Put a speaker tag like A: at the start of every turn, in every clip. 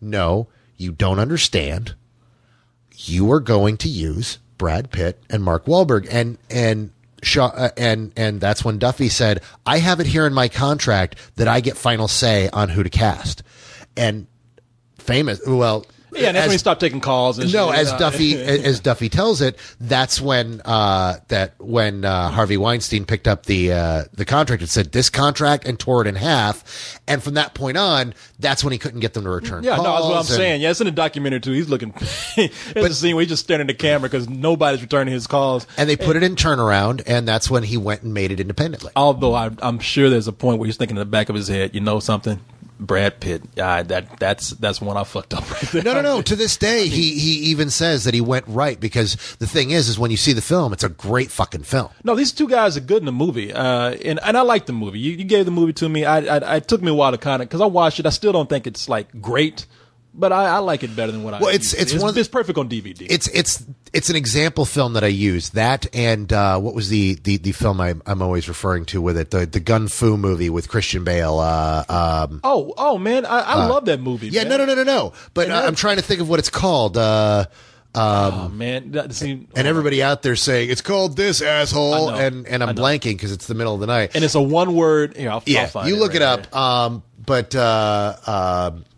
A: no, you don't understand. You are going to use Brad Pitt and Mark Wahlberg. And that's when Duffy said, I have it here in my contract that I get final say on who to cast. And
B: yeah, and that's when he stopped taking calls. And
A: as Duffy tells it, that's when Harvey Weinstein picked up the contract and said this contract and tore it in half. And from that point on, that's when he couldn't get them to return calls.
B: That's what I'm saying. Yeah, it's in the documentary too. He's looking. It's a scene where he's just staring at the camera because nobody's returning his calls.
A: And they put it in turnaround, and that's when he went and made it independently.
B: Although I'm sure there's a point where he's thinking in the back of his head, you know something. Brad Pitt, that's one I fucked up right there.
A: No. To this day, he even says that he went right because the thing is when you see the film, it's a great fucking film.
B: No, these two guys are good in the movie, and I like the movie. You gave the movie to me. It took me a while to kind of because I watched it. I still don't think it's like great. But I like it better than what I.
A: Well, it's
B: perfect on DVD.
A: It's an example film that I use that and what was the film I'm always referring to with it the Gun Fu movie with Christian Bale.
B: Oh man, I love that movie.
A: Yeah,
B: man.
A: no. But I'm trying to think of what it's called.
B: Man,
A: and everybody out there saying it's called this asshole, and I'm blanking because it's the middle of the night.
B: And it's a one word. I'll find
A: you look it up.
B: Here.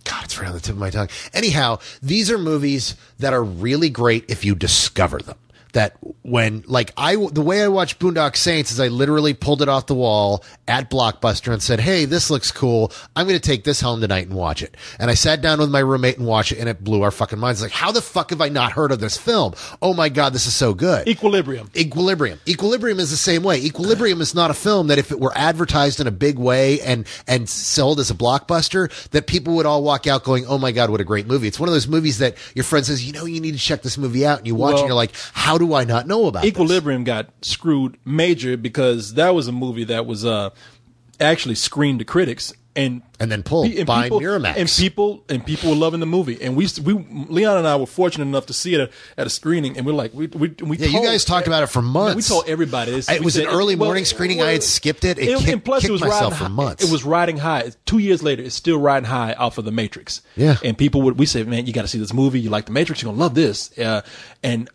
A: God, it's right on the tip of my tongue. Anyhow, these are movies that are really great if you discover them. That when, the way I watched Boondock Saints is I literally pulled it off the wall at Blockbuster and said, hey, this looks cool. I'm going to take this home tonight and watch it. And I sat down with my roommate and watched it, and it blew our fucking minds. Like, how the fuck have I not heard of this film? Oh my God, this is so good.
B: Equilibrium
A: is the same way. Equilibrium is not a film that if it were advertised in a big way and sold as a blockbuster, that people would all walk out going, oh my God, what a great movie. It's one of those movies that your friend says, you need to check this movie out. And you watch it and you're like, how do I not know about
B: Equilibrium got screwed major because that was a movie that was actually screened to critics and
A: then pulled by Miramax.
B: And people were loving the movie. And we Leon and I were fortunate enough to see it at a screening, and we're like, you
A: guys talked about it for months.
B: We told everybody.
A: It was an early morning screening. I had skipped it.
B: And plus, it was
A: myself
B: riding
A: for months.
B: It was riding high. 2 years later, it's still riding high off of The Matrix.
A: Yeah.
B: And we said, man, you got to see this movie. You like The Matrix, you're gonna love this. And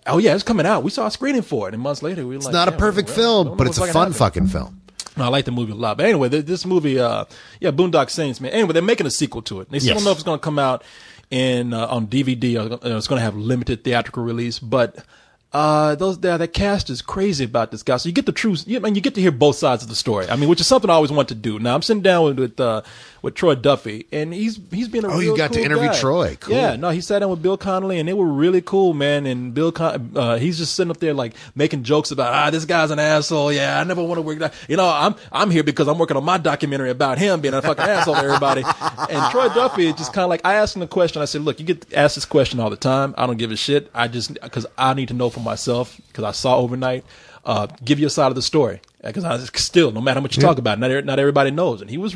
B: oh yeah, it's coming out. We saw a screening for it, and months later we were like,
A: it's not a perfect film, but it's a fun fucking film.
B: No, I like the movie a lot. But anyway, this movie, Boondock Saints, man. Anyway, they're making a sequel to it. They still don't know if it's going to come out on DVD or it's going to have limited theatrical release. But that cast is crazy about this guy. So you get the truth. You get to hear both sides of the story. I mean, which is something I always want to do. Now I'm sitting down with Troy Duffy, and he's been a real
A: you got
B: cool
A: to interview
B: guy.
A: Troy. Cool.
B: Yeah, no, he sat down with Bill Connolly, and they were really cool, man. And he's just sitting up there like making jokes about this guy's an asshole. Yeah, I never want to work that. I'm here because I'm working on my documentary about him being a fucking asshole to everybody. And Troy Duffy is just kind of like, I asked him the question. I said, look, you get asked this question all the time. I don't give a shit. Because I need to know for myself, because I saw overnight. Give your side of the story, because no matter how much you talk about it, not everybody knows. And he was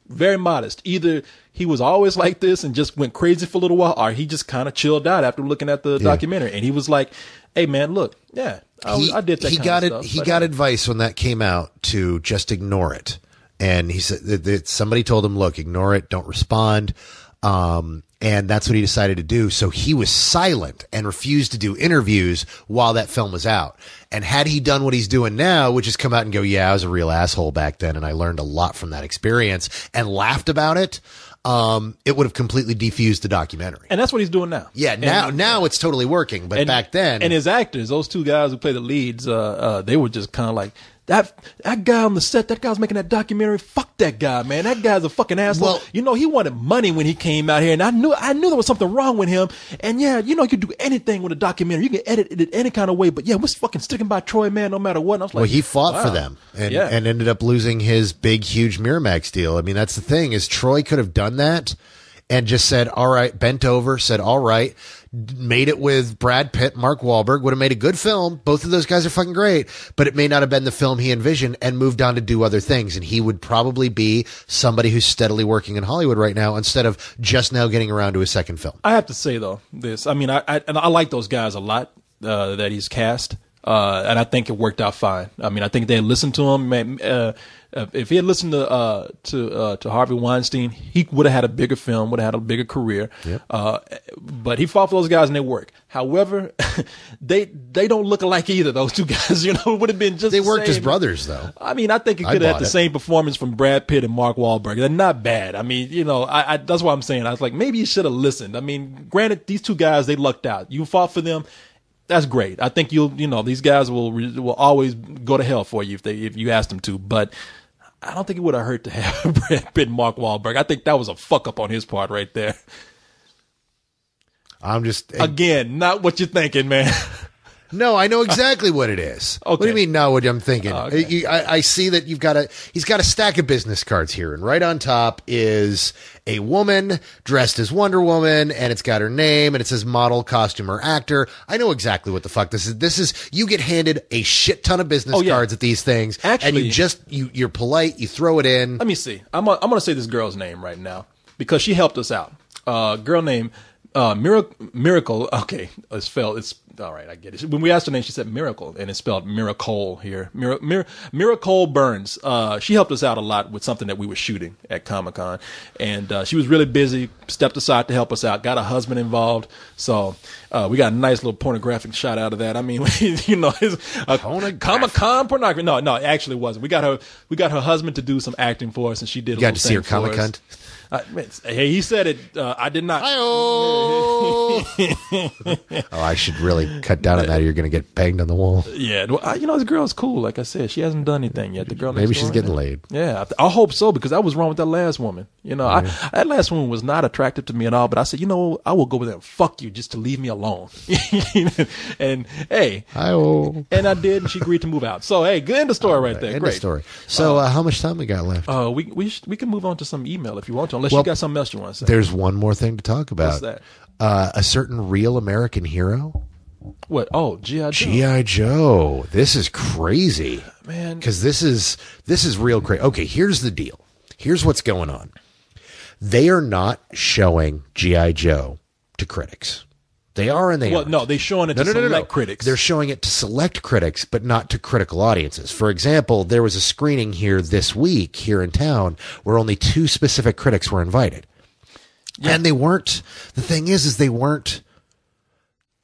B: very modest. Either he was always like this and just went crazy for a little while, or he just kind of chilled out after looking at the documentary. And he was like, hey man, look, I did that kind of stuff.
A: He got advice when that came out to just ignore it. And he said that somebody told him, look, ignore it, don't respond. And that's what he decided to do. So he was silent and refused to do interviews while that film was out. And had he done what he's doing now, which is come out and go, yeah, I was a real asshole back then, and I learned a lot from that experience, and laughed about it, it would have completely defused the documentary.
B: And that's what he's doing now.
A: Yeah, now it's totally working. But back then,
B: and his actors, those two guys who play the leads, they were just kind of like, that guy on the set, that guy was making that documentary. Fuck that guy, man. That guy's a fucking asshole. Well, he wanted money when he came out here, and I knew there was something wrong with him. And yeah, you can do anything with a documentary. You can edit it any kind of way, but yeah, we're fucking sticking by Troy, man, no matter what. And I was like,
A: he fought for them and ended up losing his big, huge Miramax deal. I mean, that's the thing, is Troy could have done that and just said, all right, bent over, said, all right, made it with Brad Pitt, Mark Wahlberg, would have made a good film. Both of those guys are fucking great, but it may not have been the film he envisioned, and moved on to do other things. And he would probably be somebody who's steadily working in Hollywood right now, instead of just now getting around to his second film.
B: I have to say though, I like those guys a lot, that he's cast. And I think it worked out fine. I mean, I think they listened to him. if he had listened to Harvey Weinstein, he would have had a bigger film, would have had a bigger career.
A: Yep.
B: But he fought for those guys and they work. However, they don't look alike either. Those two guys, you know, it would have been just
A: They
B: the
A: worked as
B: same.
A: brothers, though.
B: I mean, I think he
A: I
B: could have had
A: bought
B: the
A: it.
B: same performance from Brad Pitt and Mark Wahlberg. They're not bad. I mean, you know, I that's what I'm saying. I was like, maybe you should have listened. I mean, granted, these two guys, they lucked out. You fought for them. That's great. I think these guys will always go to hell for you if you ask them to. But I don't think it would have hurt to have Brad Pitt and Mark Wahlberg. I think that was a fuck up on his part right there.
A: I'm just
B: Again, not what you're thinking, man.
A: No, I know exactly what it is.
B: Okay.
A: What do you mean? Not what I'm thinking?
B: Okay.
A: I see that he's got a stack of business cards here, and right on top is a woman dressed as Wonder Woman, and it's got her name, and it says model, costumer, actor. I know exactly what the fuck this is. This is you get handed a shit ton of business cards at these things,
B: Actually,
A: and you're polite, you throw it in.
B: Let me see. I'm gonna say this girl's name right now because she helped us out. Girl named Miracle. Okay, it's all right. I get it. When we asked her name, she said Miracle, and it's spelled Miracle here. Miracle Burns. She helped us out a lot with something that we were shooting at Comic-Con, and she was really busy. Stepped aside to help us out. Got a husband involved, so we got a nice little pornographic shot out of that. I mean, you know, it's a Comic-Con pornography. No, it actually wasn't. We got her husband to do some acting for us, and she did.
A: You got to see her Comic-Con.
B: Hey, he said it. I did not.
A: Oh, I should really cut down on that, or you're going to get banged on the wall.
B: Yeah, well, this girl's cool. Like I said, she hasn't done anything yet. The girl.
A: Maybe
B: next
A: she's
B: door,
A: getting
B: yeah.
A: laid.
B: Yeah, I hope so because I was wrong with that last woman. You know, that last woman was not attractive to me at all. But I said, I will go with her and fuck you just to leave me alone. And hey, and I did, and she agreed to move out. So hey, good end of story right there.
A: End
B: Great
A: of story. So how much time we got left?
B: We can move on to some email if you want to, unless you got something else you want to say.
A: There's one more thing to talk about.
B: What's that?
A: A certain real American hero.
B: What? Oh, G.I. Joe.
A: G.I. Joe. This is crazy,
B: Man.
A: because this is real crazy. Okay, here's the deal. Here's what's going on. They are not showing G.I. Joe to critics. They are and they aren't.
B: No, they're showing it to select critics.
A: They're showing it to select critics, but not to critical audiences. For example, there was a screening here this week here in town where only 2 specific critics were invited. Yeah. And they weren't, the thing is they weren't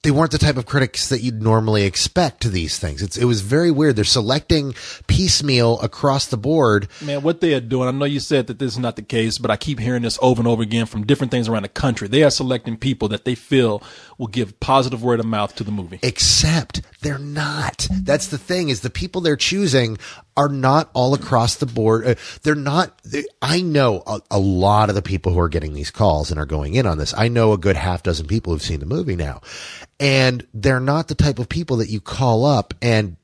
A: the type of critics that you'd normally expect to these things. It was very weird. They're selecting piecemeal across the board.
B: Man, what they are doing, I know you said that this is not the case, but I keep hearing this over and over again from different things around the country. They are selecting people that they feel will give positive word of mouth to the movie.
A: Except they're not. That's the thing, is the people they're choosing are not all across the board. I know a lot of the people who are getting these calls and are going in on this. I know a good half dozen people who've seen the movie now. And they're not the type of people that you call up and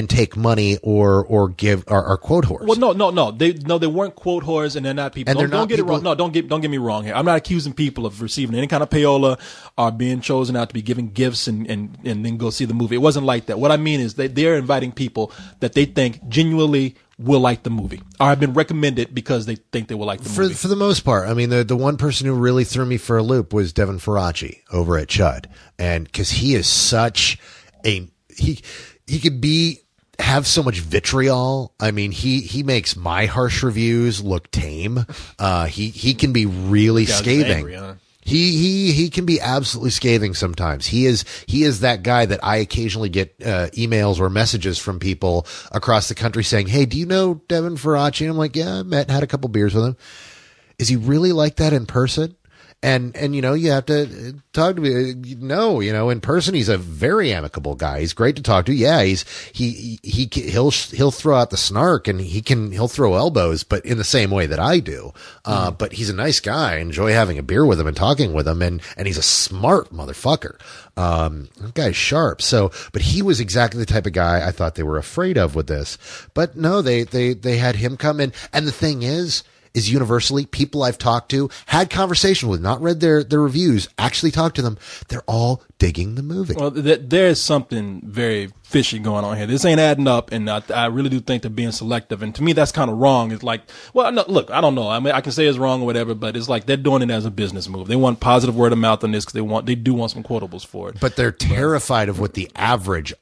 A: take money or give or quote whores.
B: Well, no. They weren't quote whores, and they're not people.
A: And
B: Don't get it wrong. No, don't get me wrong here. I'm not accusing people of receiving any kind of payola or being chosen out to be giving gifts and then go see the movie. It wasn't like that. What I mean is they're inviting people that they think genuinely will like the movie or have been recommended because they think they will like the movie.
A: For the most part. I mean, the one person who really threw me for a loop was Devin Faraci over at Chud. And because he is such he could have so much vitriol. I mean, he makes my harsh reviews look tame. He can be really scathing.
B: Angry, huh?
A: He can be absolutely scathing sometimes. He is that guy that I occasionally get emails or messages from people across the country saying, "Hey, do you know Devin Faraci?" And I'm like, "Yeah, I met, had a couple beers with him." Is he really like that in person? And you have to talk to me. No, in person, he's a very amicable guy. He's great to talk to. Yeah, he'll throw out the snark and he'll throw elbows, but in the same way that I do. But he's a nice guy. I enjoy having a beer with him and talking with him. And he's a smart motherfucker. That guy's sharp. So, but he was exactly the type of guy I thought they were afraid of with this. But no, they had him come in. And the thing is, is universally people I've talked to, had conversation with, not read their reviews, actually talked to them. They're all digging the movie.
B: Well, there's something very fishy going on here. This ain't adding up, and I really do think they're being selective. And to me, that's kind of wrong. It's like, well, no, look, I don't know. I mean, I can say it's wrong or whatever, but it's like they're doing it as a business move. They want positive word of mouth on this because they do want some quotables for it.
A: But they're terrified of what the average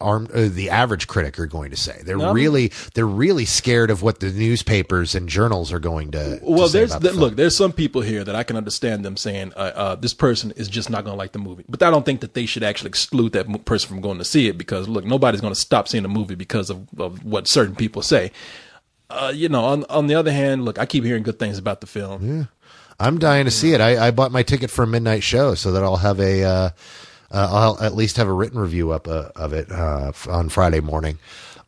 A: critic are going to say. They're really scared of what the newspapers and journals are going to.
B: Well,
A: say about the film.
B: Look, there's some people here that I can understand them saying this person is just not going to like the movie, but I don't think that they should actually exclude that person from going to see it because look, nobody's going to stop seeing a movie because of what certain people say. On the other hand, look, I keep hearing good things about the film.
A: Yeah, I'm dying to see it. I bought my ticket for a midnight show so that I'll have I'll at least have a written review up of it on Friday morning.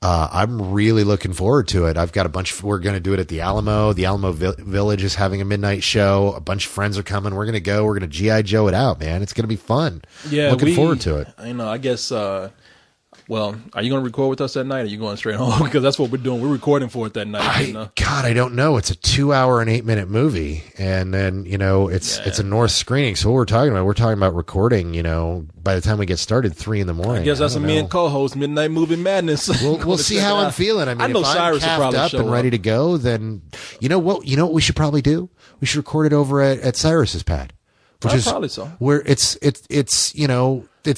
A: I'm really looking forward to it. I've got we're going to do it at the Alamo. The Alamo Village is having a midnight show. A bunch of friends are coming. We're going to go. We're going to G.I. Joe it out, man. It's going to be fun.
B: Yeah.
A: Looking forward to it.
B: I guess, well, are you going to record with us that night or are you going straight home? Because that's what we're doing. We're recording for it that night.
A: God, I don't know. It's a 2-hour and 8-minute movie. And then, it's a North screening. So what we're talking about recording, by the time we get started, 3 a.m.
B: I guess that's me and co-host Midnight Movie Madness.
A: We'll see how I'm feeling. I mean, if
B: Cyrus
A: I'm capped up and ready to go, then you know what we should probably do? We should record it over at Cyrus's pad. Which is
B: probably so.
A: Where it's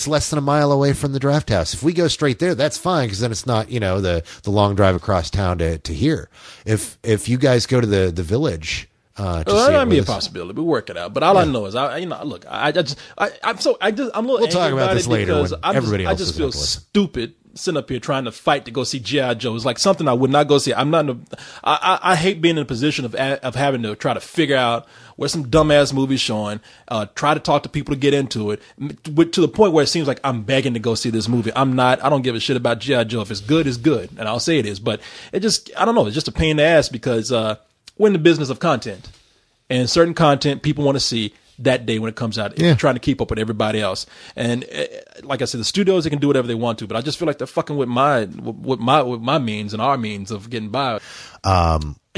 A: less than a mile away from the Draft House. If we go straight there, that's fine because then it's not the long drive across town to here. If you guys go to the village,
B: that might be a possibility. We work it out. But all I know is I'm a little.
A: We'll talk about this later when everybody else
B: I just feel stupid sitting up here trying to fight to go see G.I. Joe. It's like something I would not go see. I'm not. I hate being in a position of having to try to figure out where some dumbass movie's showing. Try to talk to people to get into it to the point where it seems like I'm begging to go see this movie. I'm not. I don't give a shit about G.I. Joe. If it's good, it's good, and I'll say it is. But it just I don't know. It's just a pain in the ass because we're in the business of content, and certain content people want to see that day when it comes out, trying to keep up with everybody else. And like I said, the studios, they can do whatever they want to, but I just feel like they're fucking with my means and our means of getting by.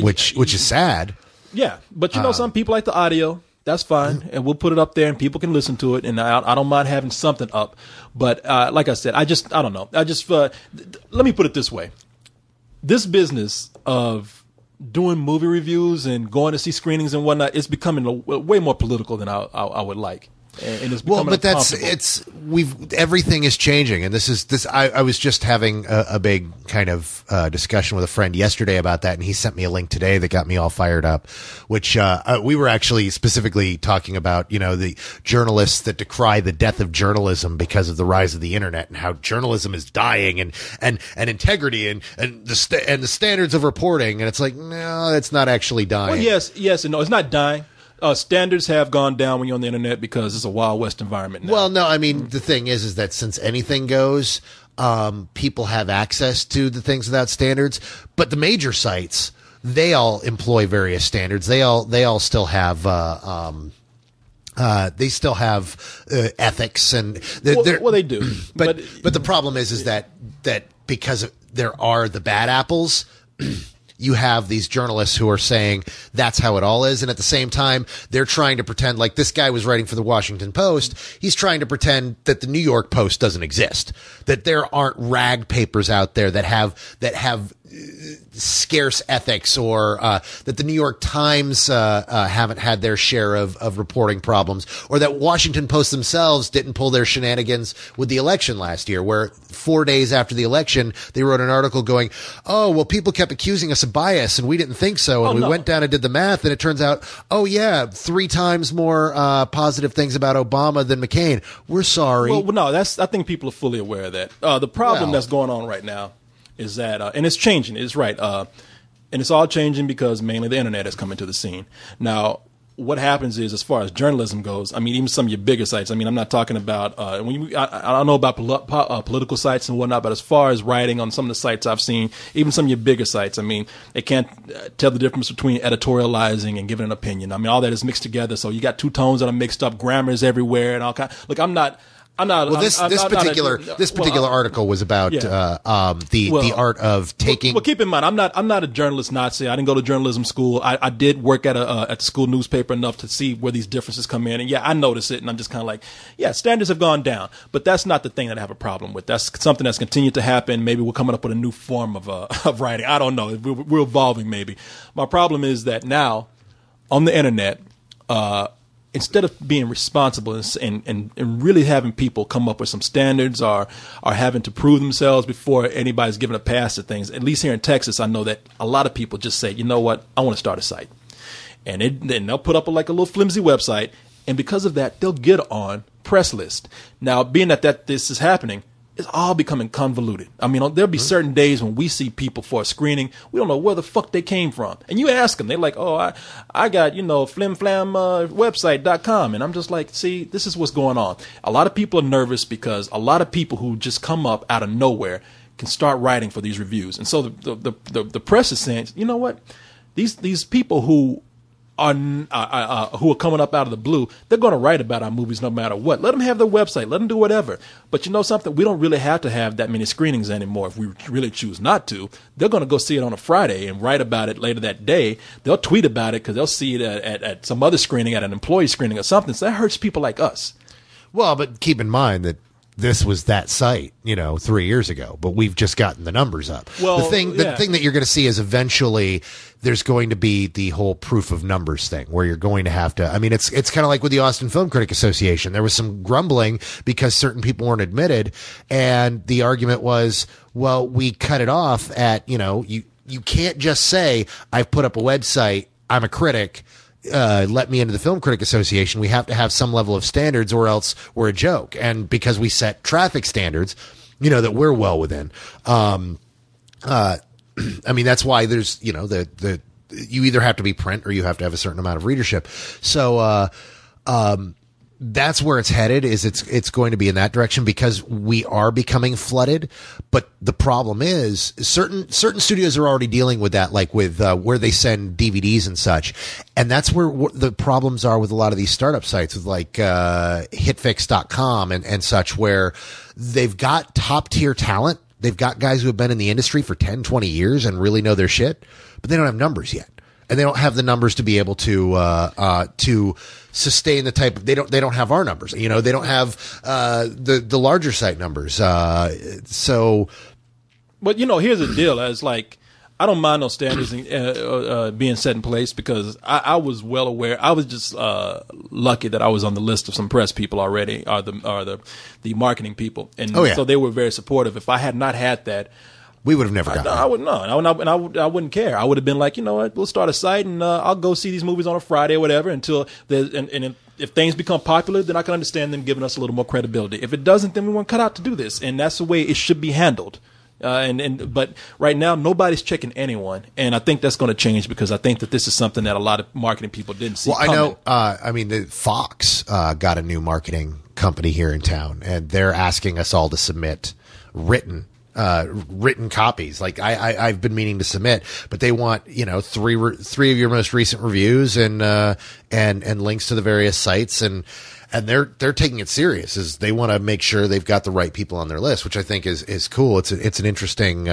A: Which is sad.
B: Yeah, but some people like the audio. That's fine, and we'll put it up there, and people can listen to it. And I don't mind having something up. But like I said, I don't know. Let me put it this way: this business of doing movie reviews and going to see screenings and whatnot, it's becoming way more political than I would like. And it's becoming
A: everything is changing, and I was just having a big kind of discussion with a friend yesterday about that, and he sent me a link today that got me all fired up. Which we were actually specifically talking about, the journalists that decry the death of journalism because of the rise of the internet and how journalism is dying and integrity and the standards of reporting, and it's like no, it's not actually dying.
B: Well, yes, and no, it's not dying. Standards have gone down when you're on the internet because it's a Wild West environment now.
A: Well, no, I mean, the thing is that since anything goes, people have access to the things without standards. But the major sites, they all employ various standards. They all still have ethics and
B: they do.
A: But the problem is that because there are the bad apples. You have these journalists who are saying that's how it all is. And at the same time, they're trying to pretend like this guy was writing for the Washington Post. He's trying to pretend that the New York Post doesn't exist, that there aren't rag papers out there that have scarce ethics, or that the New York Times haven't had their share of reporting problems, or that Washington Post themselves didn't pull their shenanigans with the election last year, where 4 days after the election, they wrote an article going, oh, well, people kept accusing us of bias and we didn't think so. And we went down and did the math, and it turns out, 3 times more positive things about Obama than McCain. We're sorry.
B: Well, no, I think people are fully aware of that. The problem that's going on right now is that, and it's changing, it's right, and it's all changing because mainly the internet has come into the scene. Now, what happens is, as far as journalism goes, I mean, even some of your bigger sites, I mean, I'm not talking about, I don't know about political sites and whatnot, but as far as writing on some of the sites I've seen, even some of your bigger sites, I mean, they can't tell the difference between editorializing and giving an opinion. I mean, all that is mixed together, so you got two tones that are mixed up, grammar is everywhere, and all kind. Look, I'm not I'm not.
A: Well, this
B: I'm not
A: this particular article was about the art of taking.
B: Well, keep in mind, I'm not a journalist Nazi. I didn't go to journalism school. I did work at a school newspaper enough to see where these differences come in, and yeah, I notice it, and I'm just kind of like, yeah, standards have gone down, but that's not the thing that I have a problem with. That's something that's continued to happen. Maybe we're coming up with a new form of writing. I don't know. We're evolving. Maybe my problem is that now on the internet. Instead of being responsible and really having people come up with some standards or having to prove themselves before anybody's given a pass to things, at least here in Texas, I know that a lot of people just say, you know what, I want to start a site. And then they'll put up a little flimsy website. And because of that, they'll get on press list. Now, being that this is happening, it's all becoming convoluted. I mean, there'll be certain days when we see people for a screening, we don't know where the fuck they came from. And you ask them, they're like, oh, I got, flimflam website.com. And I'm just like, see, this is what's going on. A lot of people are nervous because a lot of people who just come up out of nowhere can start writing for these reviews. And so the press is saying, you know what? These people who are coming up out of the blue, they're going to write about our movies no matter what. Let them have their website. Let them do whatever. But you know something? We don't really have to have that many screenings anymore if we really choose not to. They're going to go see it on a Friday and write about it later that day. They'll tweet about it because they'll see it at some other screening, at an employee screening or something. So that hurts people like us.
A: Well, but keep in mind that this was that site, 3 years ago, but we've just gotten the numbers up.
B: Well,
A: the thing that you're going to see is eventually there's going to be the whole proof of numbers thing where you're going to have to, I mean, it's kind of like with the Austin Film Critic Association. There was some grumbling because certain people weren't admitted. And the argument was, well, we cut it off at, you can't just say, I've put up a website, I'm a critic, let me into the Film Critic Association. We have to have some level of standards or else we're a joke. And because we set traffic standards, that we're well within. I mean, that's why there's, you either have to be print or you have to have a certain amount of readership. So, that's where it's headed, is it's going to be in that direction because we are becoming flooded. But the problem is certain studios are already dealing with that, like with where they send DVDs and such. And that's where the problems are with a lot of these startup sites with like hitfix.com and such, where they've got top tier talent. They've got guys who have been in the industry for 10, 20 years and really know their shit, but they don't have numbers yet. And they don't have the numbers to be able to sustain the type of, they don't have our numbers. They don't have the larger site numbers. So,
B: but here's the deal. It's like, I don't mind those standards being set in place because I was well aware. I was just lucky that I was on the list of some press people already, or the marketing people, and so they were very supportive. If I had not had that,
A: we would have never gotten
B: I would not. I wouldn't care. I would have been like, you know what, we'll start a site and I'll go see these movies on a Friday or whatever until there's, and if things become popular, then I can understand them giving us a little more credibility. If it doesn't, then we weren't cut out to do this, and that's the way it should be handled. But right now nobody's checking anyone, and I think that's going to change because I think that this is something that a lot of marketing people didn't see. Well, coming.
A: I know. The Fox got a new marketing company here in town, and they're asking us all to submit written copies. Like I've been meaning to submit, but they want, three of your most recent reviews and links to the various sites. And they're taking it serious, as they want to make sure they've got the right people on their list, which I think is cool. It's an interesting,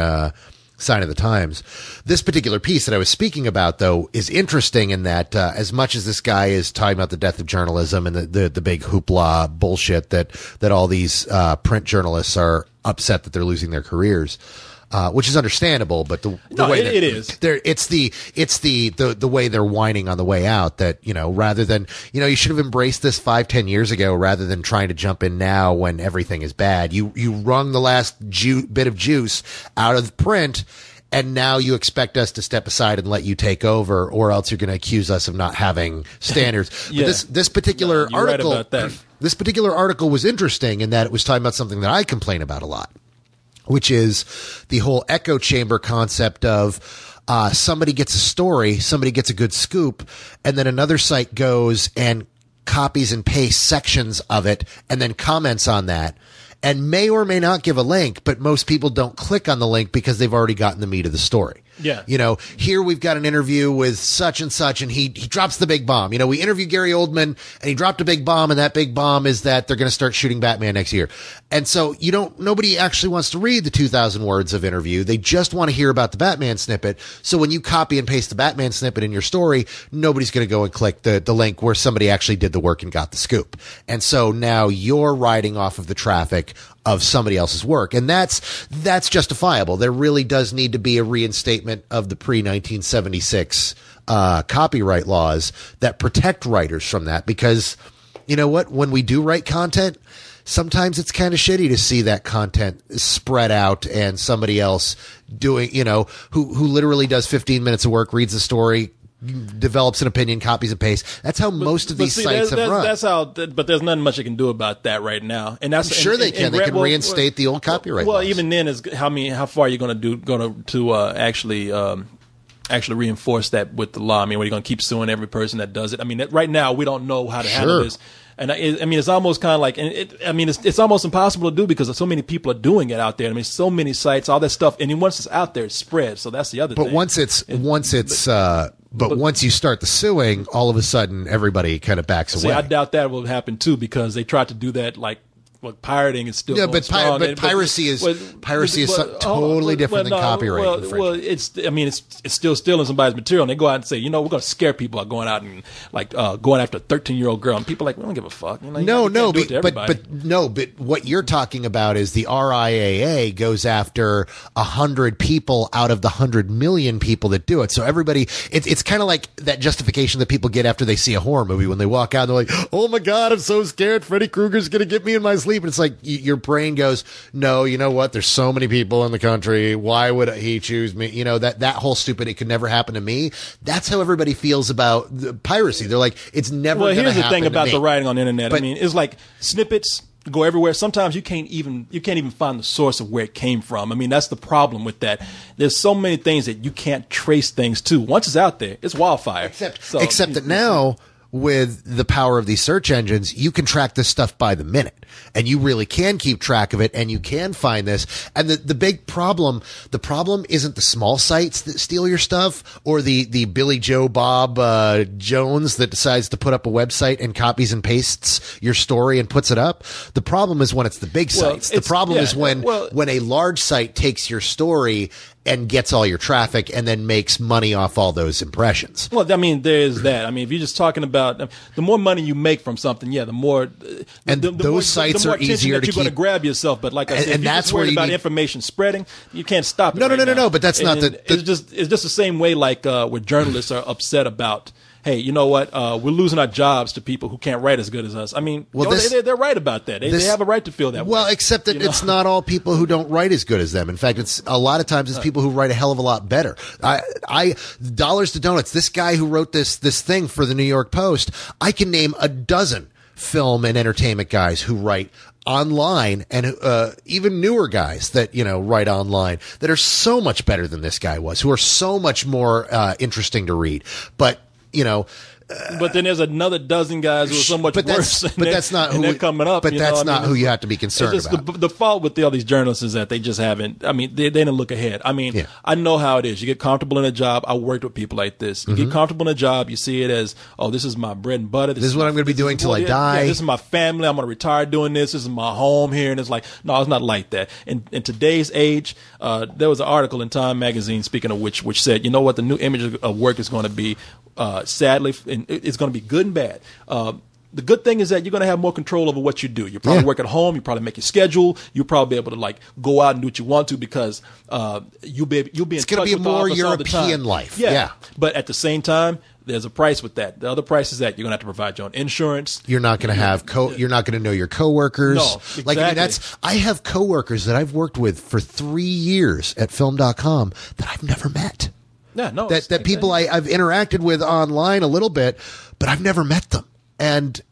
A: sign of the times. This particular piece that I was speaking about, though, is interesting in that, as much as this guy is talking about the death of journalism and the big hoopla bullshit that all these, print journalists are upset that they're losing their careers, which is understandable, but the way
B: it is,
A: it's the way they're whining on the way out, that, rather than, you should have embraced this 5-10 years ago rather than trying to jump in now when everything is bad. You wrung the last bit of juice out of print, and now you expect us to step aside and let you take over, or else you're going to accuse us of not having standards.
B: Yeah.
A: But this particular article,
B: right about that.
A: This particular article was interesting in that it was talking about something that I complain about a lot, which is the whole echo chamber concept of somebody gets a story, somebody gets a good scoop, and then another site goes and copies and pastes sections of it and then comments on that, and may or may not give a link, but most people don't click on the link because they've already gotten the meat of the story.
B: Yeah.
A: You know, here we've got an interview with such and such, and he drops the big bomb. You know, we interviewed Gary Oldman, and he dropped a big bomb, and that big bomb is that they're going to start shooting Batman next year. And so nobody actually wants to read the 2,000 words of interview. They just want to hear about the Batman snippet. So when you copy and paste the Batman snippet in your story, nobody's going to go and click the link where somebody actually did the work and got the scoop. And so now you're riding off of the traffic of somebody else's work. And that's justifiable. There really does need to be a reinstatement of the pre-1976 copyright laws that protect writers from that, because you know what? When we do write content, sometimes it's kind of shitty to see that content spread out and somebody else doing, you know, who literally does 15 minutes of work, reads the story, develops an opinion, copies and pastes. That's how most of these sites have run.
B: That's how, but there's nothing much you can do about that right now. And that's
A: sure they can. They can reinstate the old copyright laws.
B: Even then, is how far are you going to actually reinforce that with the law? I mean, are you going to keep suing every person that does it? I mean, right now we don't know how to handle this. And I mean, it's almost kind of like, it's almost impossible to do because so many people are doing it out there. I mean, so many sites, all that stuff, and then once it's out there, it spreads. So that's the other thing.
A: But once you start the suing, all of a sudden everybody kind of backs away.
B: I doubt that will happen too, because they tried to do that like. Well, pirating is still going strong.
A: But piracy is totally different than copyright.
B: Well, it's still stealing somebody's material, and they go out and say, you know, we're going to scare people by going out and like going after a 13-year-old girl, and people are like, we don't give a fuck. You know,
A: but what you're talking about is the RIAA goes after 100 people out of the 100 million people that do it. So everybody, it's kind of like that justification that people get after they see a horror movie when they walk out and they're like, oh my God, I'm so scared. Freddy Krueger's going to get me in my sleep. And it's like your brain goes, no, you know what? There's so many people in the country. Why would he choose me? You know, that whole stupid, it could never happen to me. That's how everybody feels about the piracy. They're like, it's never going to happen to me.
B: Well, here's the thing about the writing on the internet. I mean, it's like snippets go everywhere. Sometimes you can't even find the source of where it came from. I mean, that's the problem with that. There's so many things that you can't trace things to. Once it's out there, it's wildfire.
A: Except that now, with the power of these search engines, you can track this stuff by the minute, and you really can keep track of it, and you can find this. And the big problem, isn't the small sites that steal your stuff, or the Billy Joe Bob Jones that decides to put up a website and copies and pastes your story and puts it up. The problem is when it's the big sites. The problem is when a large site takes your story and gets all your traffic and then makes money off all those impressions.
B: Well, I mean, there's that. I mean, if you're just talking about the more money you make from something, the more
A: those sites are easier to keep.
B: You're going to grab yourself, but like I said, if you're just worried about information spreading, you can't stop it.
A: No. But that's not the.
B: It's just the same way like where journalists are upset about. Hey, you know what? We're losing our jobs to people who can't write as good as us. I mean, they're right about that. They have a right to feel that way.
A: Well, except that it's not all people who don't write as good as them. In fact, it's a lot of times it's people who write a hell of a lot better. I dollars to donuts. This guy who wrote this thing for the New York Post, I can name a dozen film and entertainment guys who write online, and even newer guys that write online that are so much better than this guy was, who are so much more interesting to read. But
B: but then there's another dozen guys who are so much worse.
A: That's not who
B: they're coming up.
A: But that's not who you have to be concerned about.
B: The fault with all these journalists is that they just haven't. I mean, they didn't look ahead. I mean, I know how it is. You get comfortable in a job. I worked with people like this. You get comfortable in a job. You see it as, oh, this is my bread and butter.
A: This is what I'm going to be doing till I die.
B: Yeah, this is my family. I'm going to retire doing this. This is my home here. And it's like, no, it's not like that. In today's age, there was an article in Time magazine, speaking of which said, you know what, the new image of work is going to be. Sadly, and it's going to be good and bad. The good thing is that you're going to have more control over what you do. You probably work at home. You probably make your schedule. You'll probably be able to go out and do what you want to because you'll be in touch with the office all the time. It's going to be a more
A: European life. Yeah.
B: But at the same time, there's a price with that. The other price is that you're going to have to provide your own insurance.
A: You're not going to have you're not going to know your coworkers.
B: No, exactly.
A: I have coworkers that I've worked with for 3 years at film.com that I've never met.
B: Yeah, no.
A: That people I've interacted with online a little bit, but I've never met them. And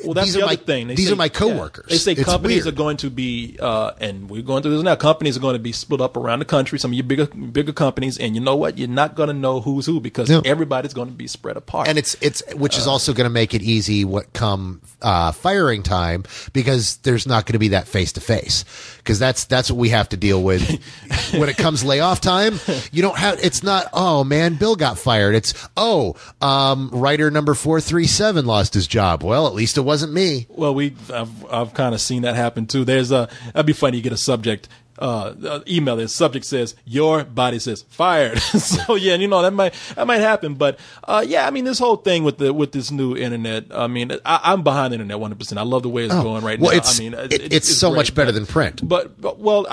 B: Well, that's
A: these
B: the
A: are
B: other
A: my
B: thing.
A: these are my coworkers.
B: They say
A: It's
B: companies
A: weird.
B: are going to be, and we're going through this now. Companies are going to be split up around the country. Some of your bigger companies, and you know what? You're not going to know who's who because
A: No.
B: everybody's going to be spread apart.
A: And it's which is also going to make it easy what come firing time, because there's not going to be that face to face, because that's what we have to deal with when it comes layoff time. You don't have, it's not, oh man, Bill got fired. It's, writer number 437 lost his job. Well, at least it wasn't me.
B: Well, I've kind of seen that happen too. That'd be funny. You get a subject email. The subject says your body says fired. So yeah, you know that might happen. But yeah, I mean this whole thing with this new internet. I mean I'm behind the internet 100%. I love the way it's going right now.
A: It's,
B: I mean
A: it's so
B: great,
A: much better than print.
B: But well,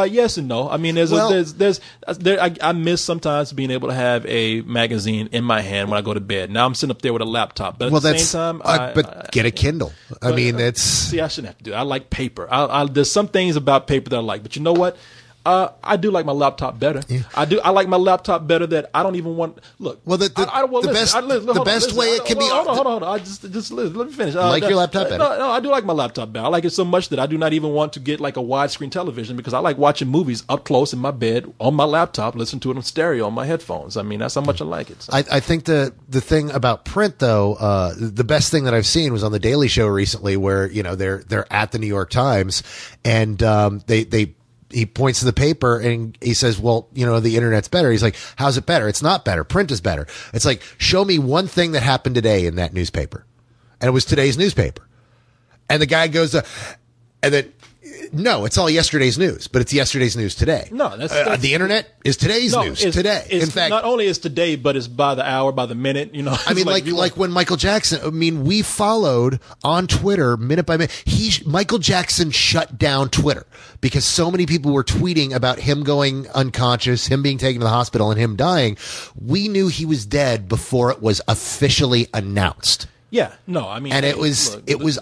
B: yes and no. I mean I miss sometimes being able to have a magazine in my hand when I go to bed. Now I'm sitting up there with a laptop. But at the same time,
A: but get a Kindle. I mean, it's
B: see, I shouldn't have to do it. I like paper. There's some things about paper that I like, but you know what? I do like my laptop better. Yeah. I like my laptop better that I don't even want. Look,
A: well, the best way it can be.
B: Hold on. I just let me finish.
A: Like your laptop better?
B: No, I do like my laptop better. I like it so much that I do not even want to get like a widescreen television because I like watching movies up close in my bed on my laptop, listen to it on stereo on my headphones. I mean, that's how much I like it. So.
A: I think the thing about print though, the best thing that I've seen was on the Daily Show recently, where they're at the New York Times and he points to the paper and he says, well, the internet's better. He's like, how's it better? It's not better. Print is better. It's like, show me one thing that happened today in that newspaper. And it was today's newspaper. And the guy goes, and then, no, it's all yesterday's news, but it's yesterday's news today.
B: No, that's
A: the internet is today's news today.
B: In
A: fact,
B: not only is today, but it's by the hour, by the minute.
A: I mean, like when Michael Jackson. I mean, we followed on Twitter minute by minute. Michael Jackson shut down Twitter because so many people were tweeting about him going unconscious, him being taken to the hospital, and him dying. We knew he was dead before it was officially announced.
B: Yeah, no, I mean,
A: and it was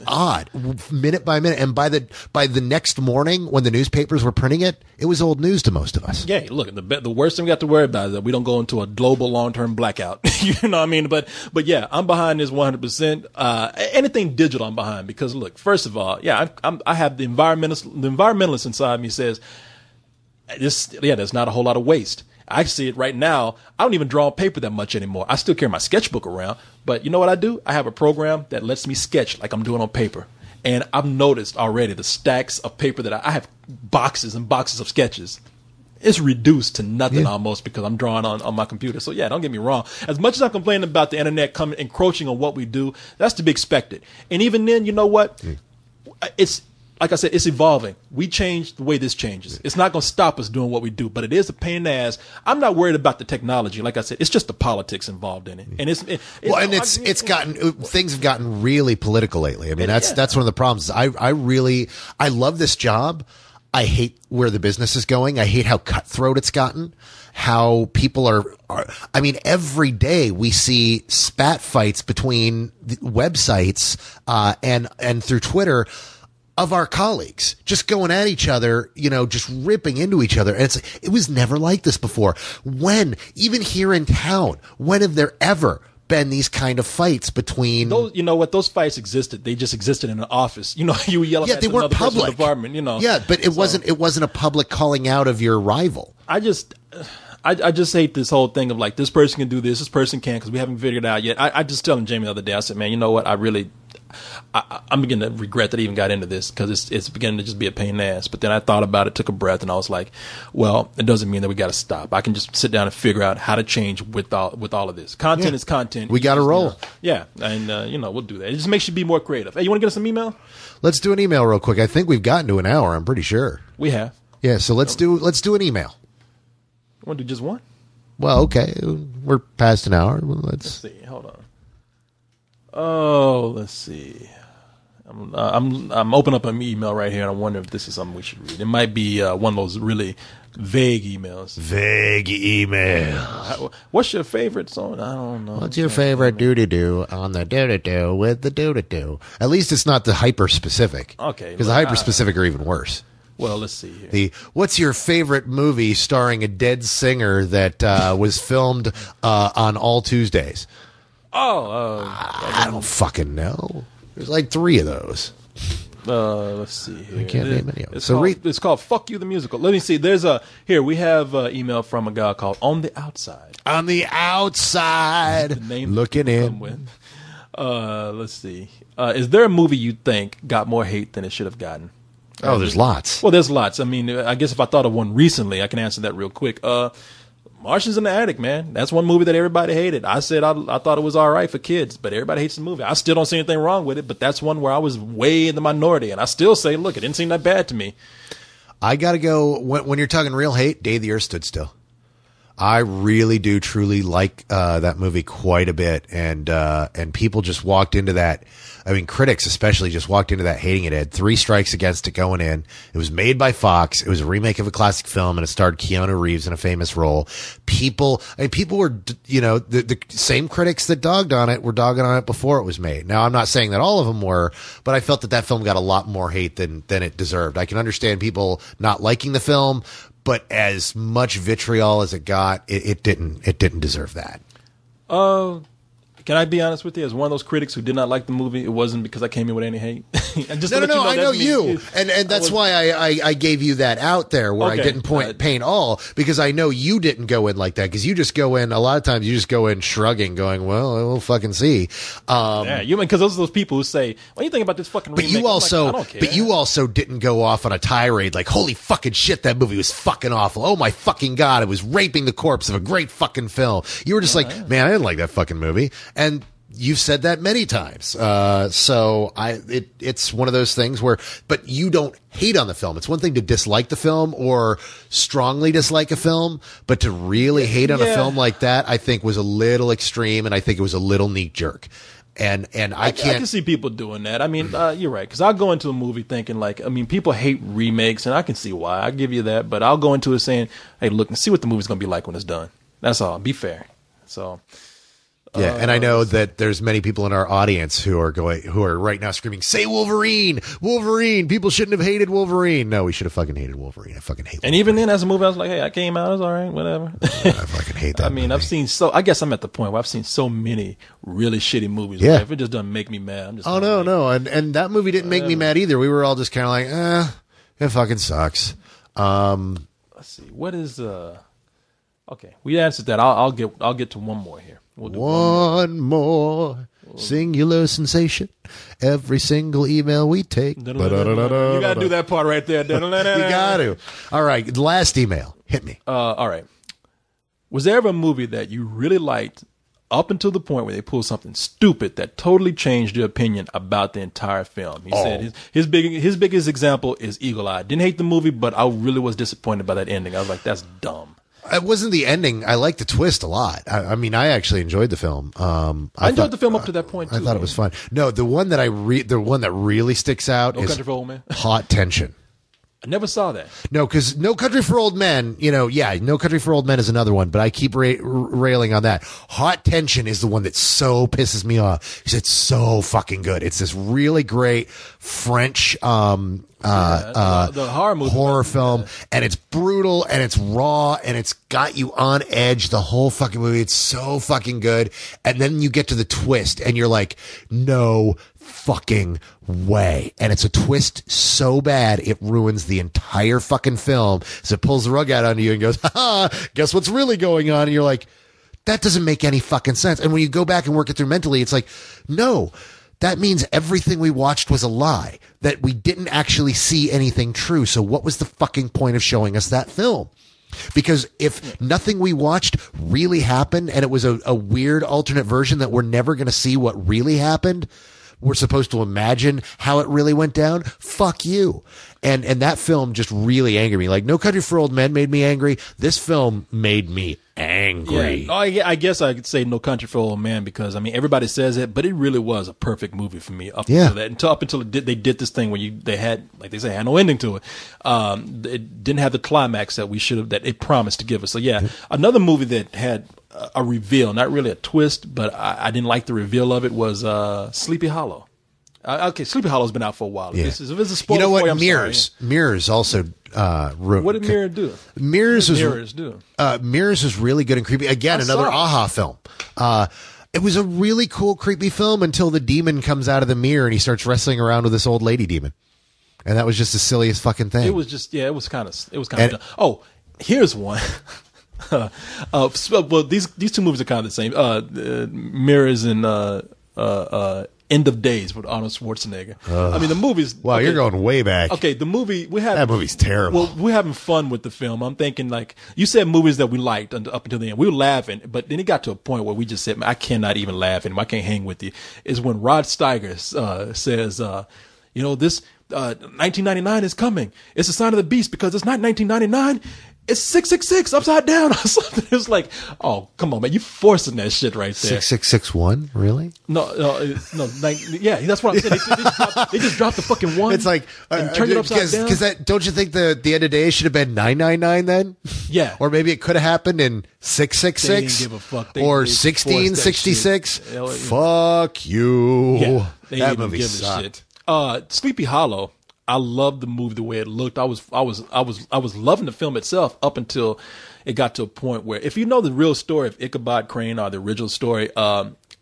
A: odd, minute by minute, and by the next morning when the newspapers were printing it, it was old news to most of us.
B: Yeah, look, the worst thing we got to worry about is that we don't go into a global long-term blackout. You know what I mean? But yeah, I'm behind this 100%. Anything digital, I'm behind because look, first of all, yeah, I have the environmentalist inside me says there's not a whole lot of waste. I see it right now. I don't even draw on paper that much anymore. I still carry my sketchbook around, but you know what I do? I have a program that lets me sketch like I'm doing on paper. And I've noticed already the stacks of paper that I have boxes and boxes of sketches. It's reduced to nothing almost because I'm drawing on my computer. So yeah, don't get me wrong. As much as I'm complaining about the internet coming encroaching on what we do, that's to be expected. And even then, you know what? It's like I said, it's evolving. We change the way this changes. It's not going to stop us doing what we do, but it is a pain in the ass. I'm not worried about the technology. Like I said, it's just the politics involved in it. And
A: things have gotten really political lately. I mean, that's one of the problems. I love this job. I hate where the business is going. I hate how cutthroat it's gotten. How people are I mean, every day we see spat fights between the websites, and through Twitter, of our colleagues just going at each other, just ripping into each other. And it was never like this before. Even here in town, when have there ever been these kind of fights between
B: those? You know what? Those fights existed. They just existed in an office. You would yell at
A: they weren't
B: another
A: public.
B: person's apartment.
A: Yeah, but it wasn't a public calling out of your rival.
B: I just hate this whole thing of like, this person can do this person can't, because we haven't figured it out yet. I just telling Jamie the other day, I said, man, you know what? I'm beginning to regret that I even got into this because it's beginning to just be a pain in the ass. But then I thought about it, took a breath, and I was like, well, it doesn't mean that we got to stop. I can just sit down and figure out how to change with all of this. Content is content.
A: We got to roll.
B: Yeah, and we'll do that. It just makes you be more creative. Hey, you want to get us some email?
A: Let's do an email real quick. I think we've gotten to an hour. I'm pretty sure
B: we have.
A: Yeah, so let's do an email.
B: You want to do just one?
A: Well, okay, we're past an hour. Let's
B: see. Hold on. Oh, let's see. I'm opening up an email right here, and I wonder if this is something we should read. It might be one of those really vague emails.
A: Vague email.
B: What's your favorite song? I don't know.
A: What's your favorite doo-doo-doo on the doo-doo-doo with the doo-doo-doo? At least it's not the hyper-specific.
B: Okay.
A: Because the hyper-specific are even worse.
B: Well, let's see here.
A: What's your favorite movie starring a dead singer that was filmed on All Tuesdays? I don't fucking know. There's like 3 of those.
B: Let's see here.
A: I can't name any of them.
B: It's called "Fuck You the Musical." Let me see. We have an email from a guy called On the Outside.
A: On the outside,
B: The name
A: looking in.
B: with. Let's see. Is there a movie you think got more hate than it should have gotten?
A: Oh, there's lots.
B: Well, there's lots. I mean, I guess if I thought of one recently, I can answer that real quick. Martians in the Attic, man. That's one movie that everybody hated. I said I thought it was all right for kids, but everybody hates the movie. I still don't see anything wrong with it, but that's one where I was way in the minority, and I still say, look, it didn't seem that bad to me.
A: I got to go, when you're talking real hate, Day the Earth Stood Still. I really do truly like that movie quite a bit, and people just walked into that. I mean, critics especially just walked into that hating it. It had 3 strikes against it going in. It was made by Fox. It was a remake of a classic film, and it starred Keanu Reeves in a famous role. People were, the same critics that dogged on it were dogging on it before it was made. Now, I'm not saying that all of them were, but I felt that film got a lot more hate than it deserved. I can understand people not liking the film, but as much vitriol as it got, it didn't deserve that.
B: Can I be honest with you? As one of those critics who did not like the movie, it wasn't because I came in with any hate.
A: No, I know you. And that's why I gave you that out there where I didn't paint all, because I know you didn't go in like that, because you just go in, a lot of times you just go in shrugging, going, well, we'll fucking see.
B: Because those are those people who say, what do you think about this fucking remake? I don't care.
A: But you also didn't go off on a tirade like, holy fucking shit, that movie was fucking awful. Oh my fucking God, it was raping the corpse of a great fucking film. You were just man, I didn't like that fucking movie. And you've said that many times. It's one of those things where, but you don't hate on the film. It's one thing to dislike the film or strongly dislike a film, but to really hate on a film like that, I think was a little extreme, and I think it was a little knee jerk. And I can
B: see people doing that. I mean, you're right. Cause I'll go into a movie thinking people hate remakes, and I can see why. I give you that, but I'll go into it saying, hey, look and see what the movie's going to be like when it's done. That's all. Be fair. So.
A: Yeah, and I know that there's many people in our audience who are right now screaming, "Say Wolverine! Wolverine! People shouldn't have hated Wolverine." No, we should have fucking hated Wolverine. I fucking hate Wolverine.
B: And even then, as a movie, I was like, "Hey, I came out. It was all right. Whatever."
A: I fucking hate that.
B: I mean,
A: movie.
B: I guess I'm at the point where I've seen so many really shitty movies.
A: Yeah.
B: If it just doesn't make me mad, I'm just.
A: Oh no, and that movie didn't make me mad either. We were all just kind of like, it fucking sucks.
B: Let's see. What is Okay, we answered that. I'll get to one more here. We'll do
A: one more singular sensation. Every single email we take.
B: You gotta do that part right there.
A: You got to. All right, the last email. Hit me.
B: All right. Was there ever a movie that you really liked up until the point where they pulled something stupid that totally changed your opinion about the entire film? He said his biggest example is Eagle Eye. Didn't hate the movie, but I really was disappointed by that ending. I was like, that's dumb.
A: It wasn't the ending. I liked the twist a lot. I mean, I actually enjoyed the film. I
B: enjoyed the film up to that point too.
A: I thought it was fun. No, the one that the one that really sticks out is
B: Country for Old Men.
A: Hot Tension.
B: I never saw that.
A: No, because No Country for Old Men, No Country for Old Men is another one, but I keep railing on that. Hot Tension is the one that so pisses me off because it's so fucking good. It's this really great French
B: the
A: horror film, and it's brutal and it's raw and it's got you on edge the whole fucking movie. It's so fucking good. And then you get to the twist and you're like, no fucking way. And it's a twist so bad it ruins the entire fucking film. So it pulls the rug out onto you and goes, guess what's really going on? And you're like, that doesn't make any fucking sense. And when you go back and work it through mentally, it's like, no, that means everything we watched was a lie, that we didn't actually see anything true. So what was the fucking point of showing us that film? Because if nothing we watched really happened and it was a weird alternate version that we're never going to see what really happened, we're supposed to imagine how it really went down. Fuck you. And that film just really angered me. Like No Country for Old Men made me angry. This film made me angry.
B: Yeah. I guess I could say No Country for Old Men because I mean everybody says it, but it really was a perfect movie for me up until that. Up until they did this thing where they had, like they say, had no ending to it. It didn't have the climax that that it promised to give us. So another movie that had a reveal, not really a twist, but I didn't like the reveal of it was Sleepy Hollow. Sleepy Hollow's been out for a while.
A: Yeah.
B: If it's a spoiler,
A: you know what? Mirrors also ruined.
B: What did Mirror do?
A: Mirrors was really good and creepy. Again, another aha film. It was a really cool, creepy film until the demon comes out of the mirror and he starts wrestling around with this old lady demon. And that was just the silliest fucking thing.
B: It was just, it was kind of dumb. Oh, here's one. Well, these two movies are kind of the same. Mirrors and End of Days with Arnold Schwarzenegger. I mean, the movies.
A: Wow,
B: okay,
A: you're going way back.
B: Okay, the movie
A: that movie's terrible.
B: Well, we're having fun with the film. I'm thinking like you said, movies that we liked up until the end. We were laughing, but then it got to a point where we just said, "I cannot even laugh anymore. I can't hang with you." Is when Rod Steiger says, "This 1999 is coming. It's a sign of the beast because it's not 1999." It's 666 upside down or something. It's like, oh, come on, man, you forcing that shit right there.
A: 6661, really?
B: No, yeah, that's what I'm saying. They just dropped the fucking one.
A: It's like
B: and turned it upside down.
A: Because don't you think the end of days should have been 999 then?
B: Yeah,
A: or maybe it could have happened in 666.
B: They didn't give a fuck.
A: Or 1666. Fuck you.
B: Yeah,
A: that movie sucked.
B: Sleepy Hollow. I loved the movie the way it looked. I was loving the film itself up until it got to a point where, if you know the real story of Ichabod Crane or the original story,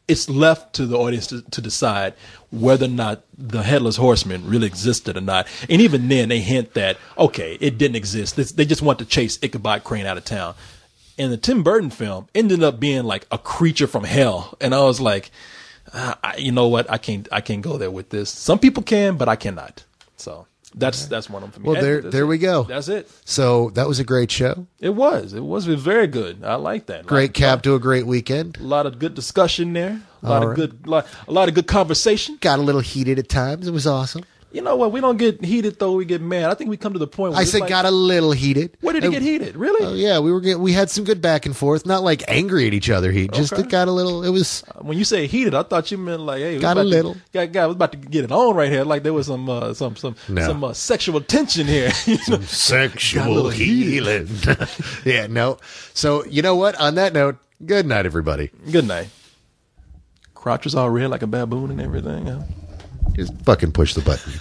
B: it's left to the audience to decide whether or not the Headless Horseman really existed or not. And even then, they hint that okay, it didn't exist. They just want to chase Ichabod Crane out of town. And the Tim Burton film ended up being like a creature from hell, and I was like, you know what? I can't go there with this. Some people can, but I cannot. So that's one of them for me.
A: Well, there we go.
B: That's it.
A: So that was a great show.
B: It was very good. I like that.
A: Great cap to a great weekend.
B: A lot of good discussion there. A lot of good conversation.
A: Got a little heated at times. It was awesome.
B: You know what? We don't get heated though. We get mad. I think we come to the point where
A: I said got a little heated.
B: Where did it get heated? Really?
A: Oh yeah, we had some good back and forth. Not like angry at each other. Just it got a little. It was
B: when you say heated, I thought you meant like, hey,
A: got a little.
B: Guy was about to get it on right here. Like there was some sexual tension here.
A: Some sexual healing. Yeah, no. So you know what? On that note, good night, everybody.
B: Good night. Crotch was all red like a baboon and everything. Huh?
A: Just fucking push the button.